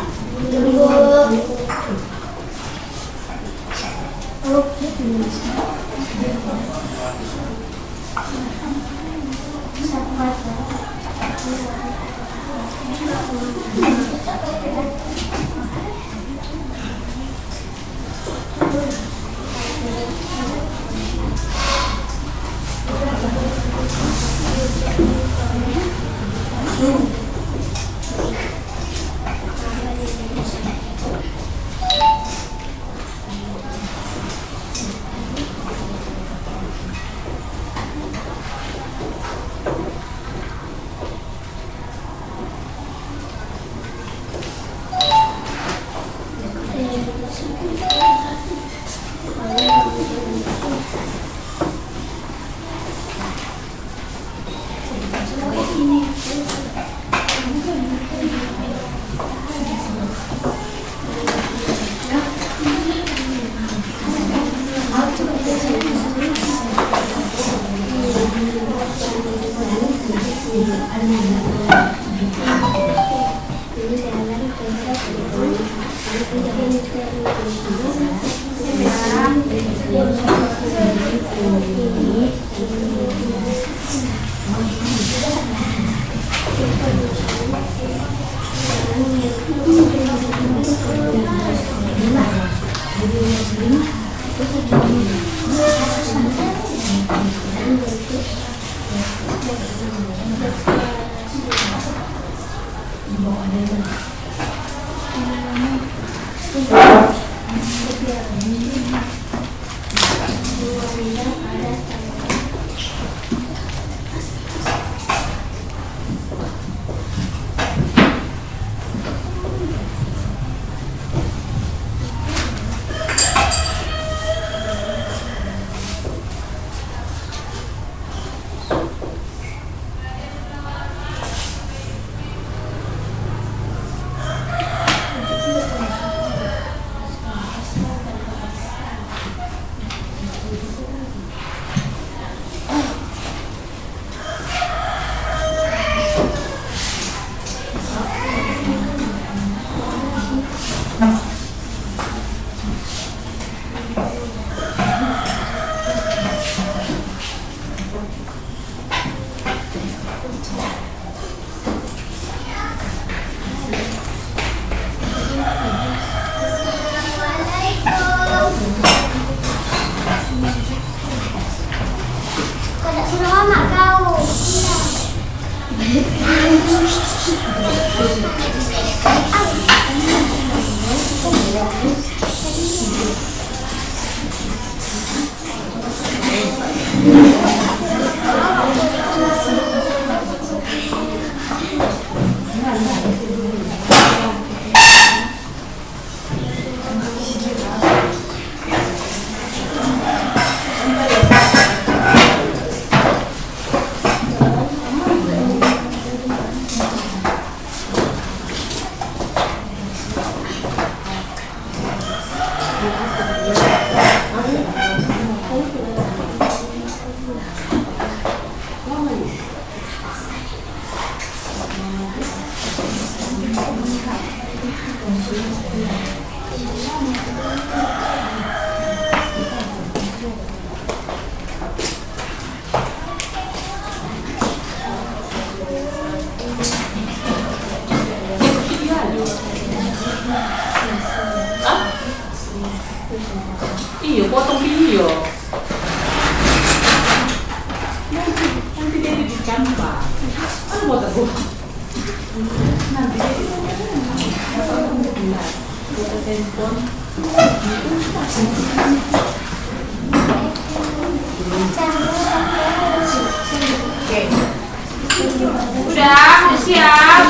Iya, potong video. Nanti dia dicampur. Apa mau teguh? Nanti dia telepon. Oke. Udah siap.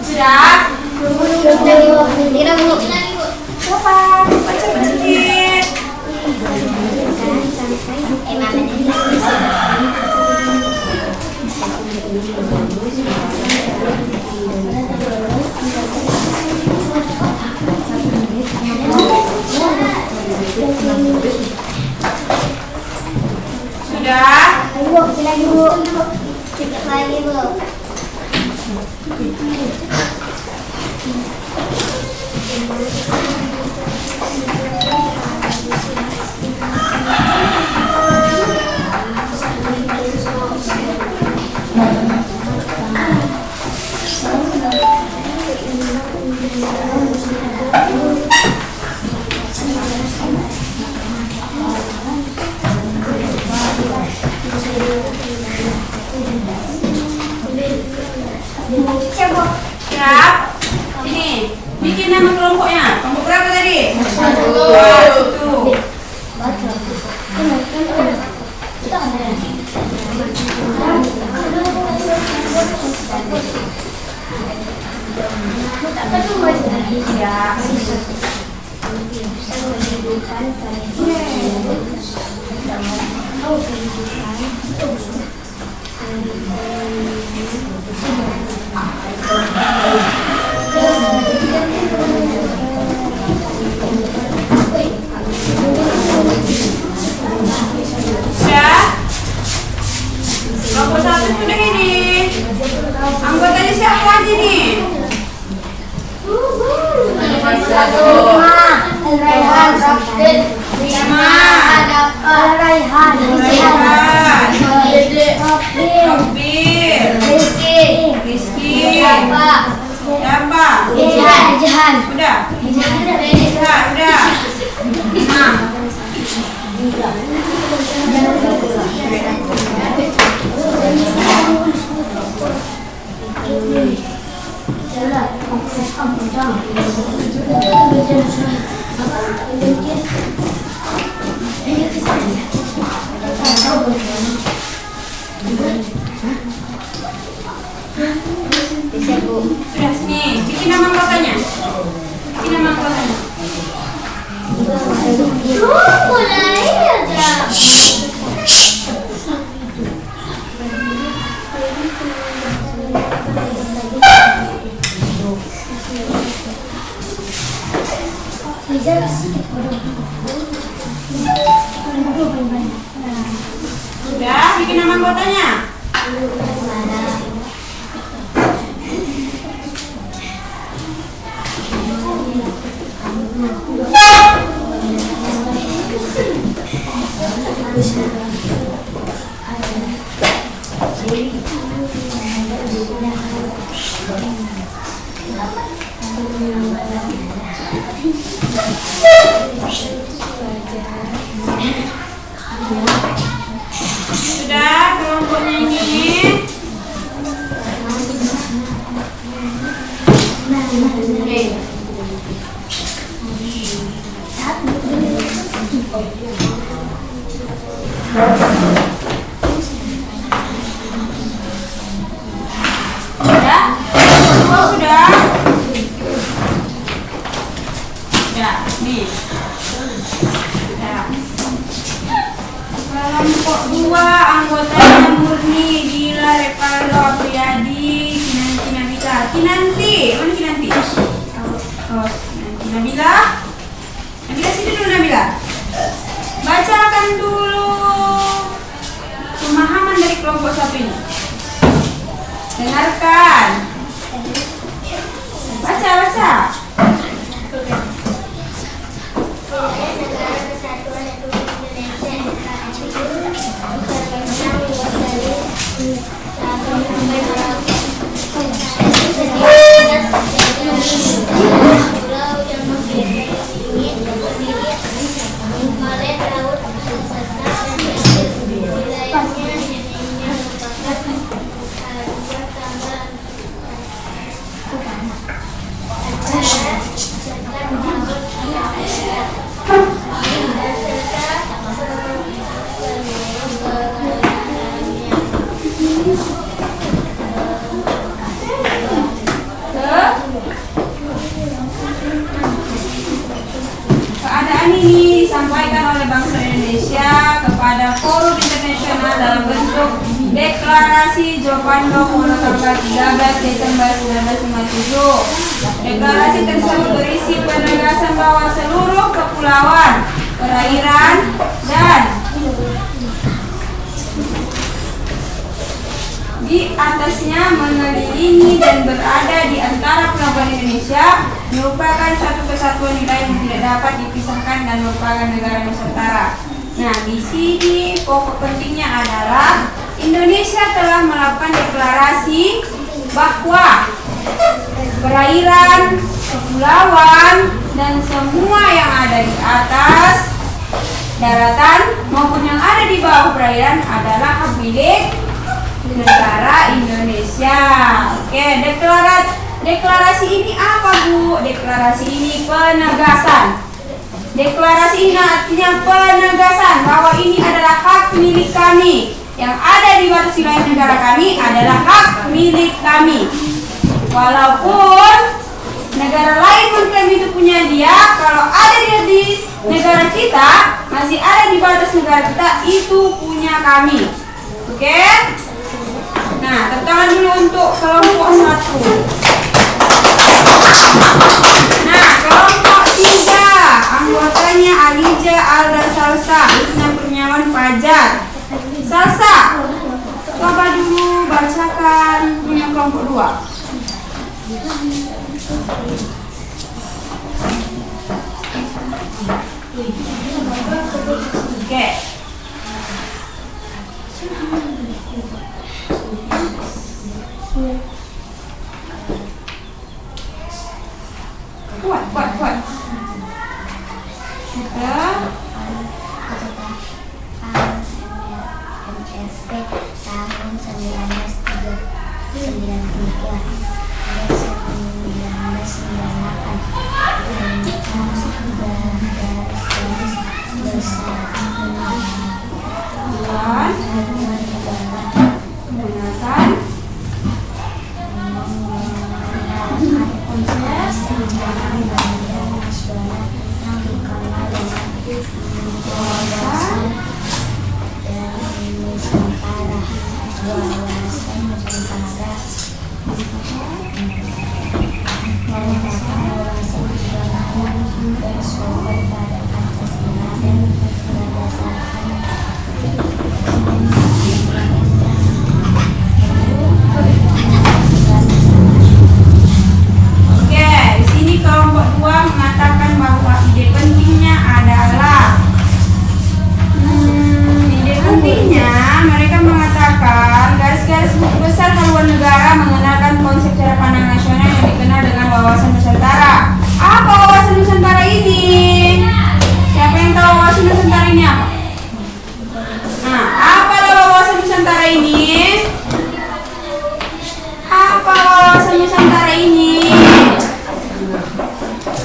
Sudah? Tidak, Bu. Sopan, baca sedikit. Sudah? Ayo, lagi Bu. Sedikit lagi Bu. Siap? Ini, bikin nama kelompoknya. Kelompok berapa tadi? Satu. Satu. Ya. Sudah? Kelompok satu sudah ini. Anggotanya siapa aja nih? Raihan, Rafid, Risma, Raihan, Raihan, Robir, Rizky, Rizky, Siapa? siapa? Jahan. Udah? Udah. Nah. Sudah, nih, bikin nama anggotanya. Bikin nama anggotanya. Mulai aja. Sudah, bikin nama anggotanya. Sudah, kelompoknya ini. Oke. Sudah? Semua sudah? Ya, nih. Ya. Kelompok 2 anggotanya Murni, Dila, Revaldo, Apriyadi, Kinanti, Nabila. Kinanti, mana Kinanti? Oh, Kinanti, Nabila. Nabila sini dulu Nabila. Bacakan dulu pemahaman dari kelompok satu ini. Dengarkan. Baca. Negara Kesatuan Republik Indonesia Pulau yang memiliki dingin, terdiri Maret, laut, serta wilayahnya hanya merupakan dua tambah Keadaan ini disampaikan oleh bangsa Indonesia kepada forum internasional dalam bentuk Deklarasi Jopando Polo tanggal 13 Desember 1957. Deklarasi tersebut berisi penegasan bahwa seluruh kepulauan, perairan, dan di atasnya mengelilingi dan berada di antara pelabuhan Indonesia merupakan satu kesatuan wilayah yang tidak dapat dipisahkan dan merupakan negara Nusantara. Nah, di sini pokok pentingnya adalah Indonesia telah melakukan deklarasi bahwa perairan, kepulauan, dan semua yang ada di atas daratan maupun yang ada di bawah perairan adalah hak milik negara Indonesia. Oke, deklarasi ini apa, Bu? Deklarasi ini penegasan. Deklarasi ini artinya penegasan bahwa ini adalah hak milik kami. Yang ada di batas wilayah negara kami adalah hak milik kami. Walaupun negara lain mengklaim itu punya dia, kalau ada dia di negara kita, masih ada di batas negara kita, itu punya kami. Oke? Nah, tepuk tangan dulu untuk kelompok 1. Nah, kelompok 3, anggotanya Alija, Alda, Salsa, Husna Kurniawan, Fajar. Salsa, coba dulu bacakan punya kelompok 2. Oke. Kuat. Sudah. MSP tahun 1993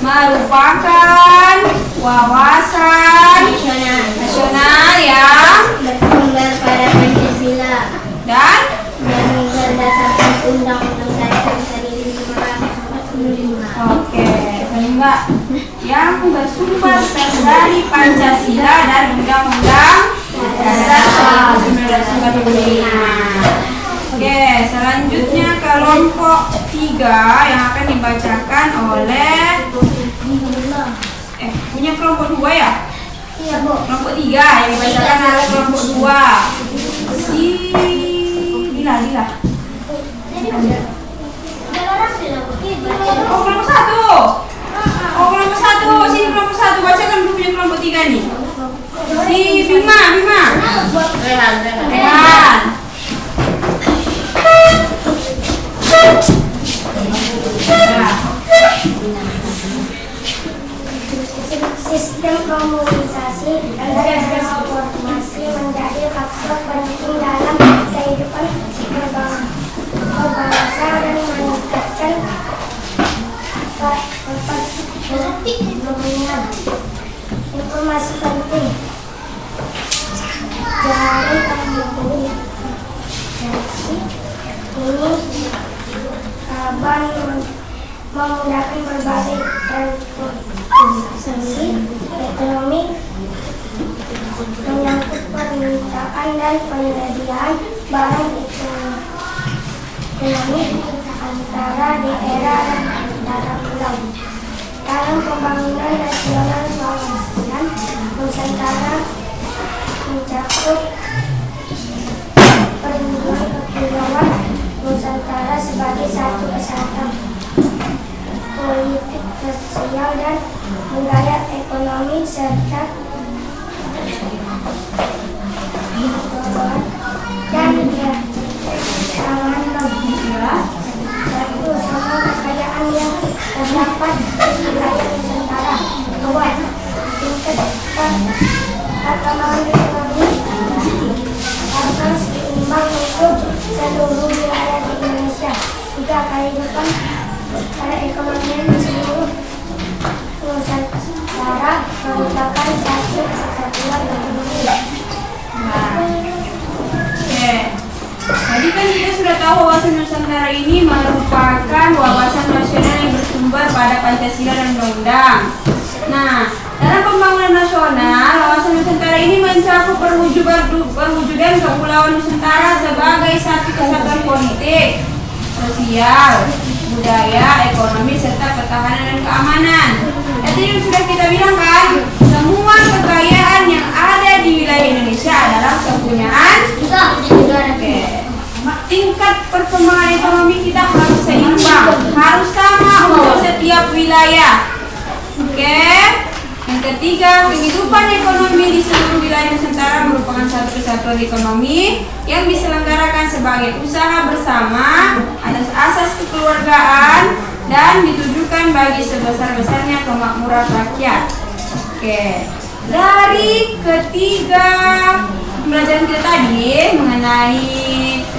merupakan wawasan nasional yang bersumber pada Pancasila dan berdasarkan Undang-Undang Dasar 1945. oke, enggak yang bersumber dari Pancasila dan Undang-Undang Dasar 1945. Oke, selanjutnya kelompok 3 yang akan dibacakan oleh punya kelompok 2 ya? Iya, Bu. Kelompok 3 yang dibacakan oleh kelompok 2. Si Lila. Oh, kelompok 1. Oh, kelompok 1. Sini kelompok 1. Bacakan dulu punya kelompok 3 nih. Si Bima. Rehan. Sistem komunikasi dan informasi menjadi faktor penting dalam kehidupan berbangsa dan meningkatkan dominan informasi penting dari komunikasi ini kabar memudahkan berbagai transaksi ekonomi menyangkut permintaan dan penyediaan barang ekonomi antara daerah dan antara pulau. Dalam pembangunan nasional kawasan Nusantara mencakup perlindungan kepulauan Nusantara sebagai satu kesatuan politik, sosial, dan budaya ekonomi serta dan keamanan. Satu, semua kekayaan yang dapat wilayah Nusantara. 2. Tingkatkan keamanan ekonomi agar seimbang untuk seluruh wilayah di Indonesia. 3. Kehidupan perekonomian di seluruh Nusantara merupakan satu kesatuan ekonomi. Oke. Tadi kan kita sudah tahu wawasan Nusantara ini merupakan wawasan nasional yang bersumber pada Pancasila dan Undang-Undang. Nah, dalam pembangunan nasional, wawasan Nusantara ini mencakup perwujudan Kepulauan Nusantara sebagai satu kesatuan politik, sosial, budaya, ekonomi, serta pertahanan dan keamanan. Tadi sudah kita bilang kan, semua kekayaan yang ada di wilayah Indonesia adalah kepunyaan. Oke. Tingkat perkembangan ekonomi kita harus seimbang, harus sama untuk setiap wilayah. Oke. Yang ketiga, kehidupan ekonomi di seluruh wilayah Nusantara merupakan satu kesatuan ekonomi yang diselenggarakan sebagai usaha bersama atas asas kekeluargaan dan ditujukan bagi sebesar-besarnya kemakmuran rakyat. Oke. Dari ketiga pembelajaran kita tadi mengenai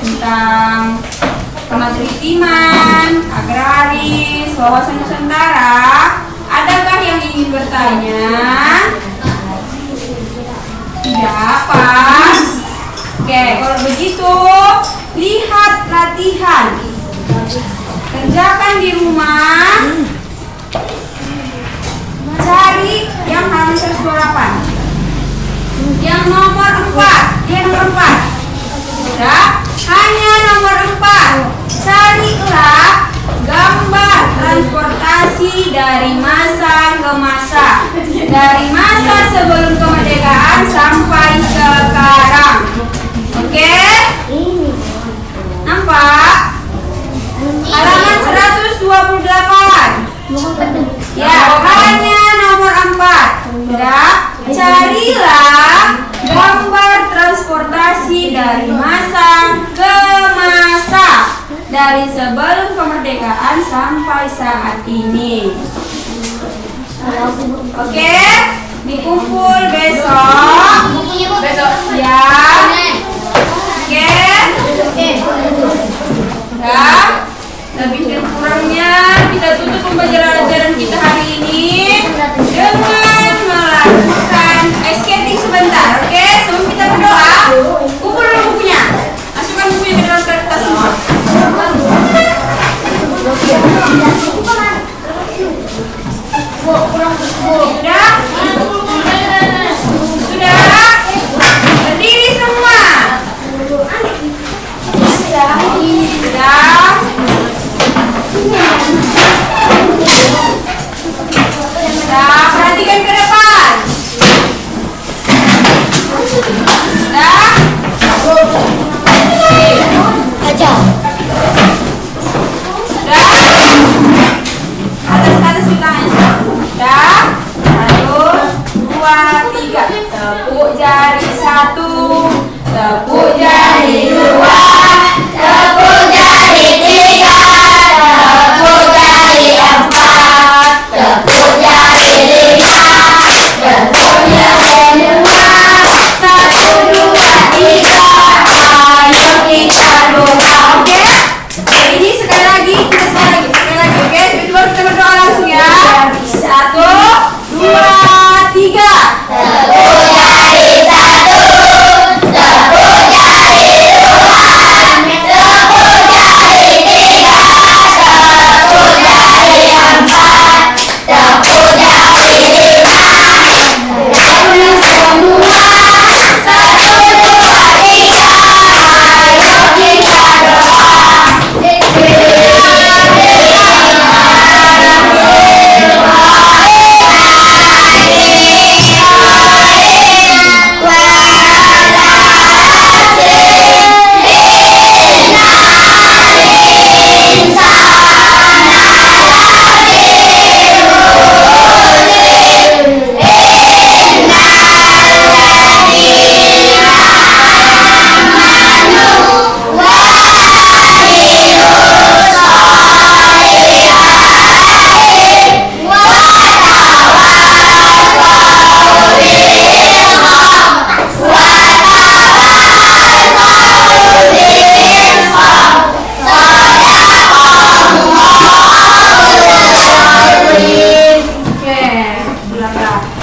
tentang kematritiman, agraris, wawasan Nusantara, adakah yang ingin bertanya? Tidak, pas. Oke, kalau begitu lihat latihan. Kerjakan di rumah. Cari yang halaman 128. Yang nomor 4. Yang nomor 4. Sudah? Hanya nomor 4. Carilah gambar transportasi dari masa ke masa. Dari masa sebelum kemerdekaan sampai sekarang. Oke? Nampak? Halaman 128. Ya, hanya nomor 4. Sudah? Carilah gambar transportasi dari masa ke masa, dari sebelum kemerdekaan sampai saat ini. Oke? Dikumpul besok. Ya. Oke? Ya. Lebih dan kurangnya kita tutup pembelajaran kita hari ini dengan melakukan ice skating sebentar. Oke? Sebelum kita berdoa, kumpul dulu bukunya. Masukkan bukunya ke dalam kertas semua. Sudah? Sudah? Berdiri semua. Sudah? Sudah, perhatikan ke depan. Sudah? Aja. Sudah? Bulaga.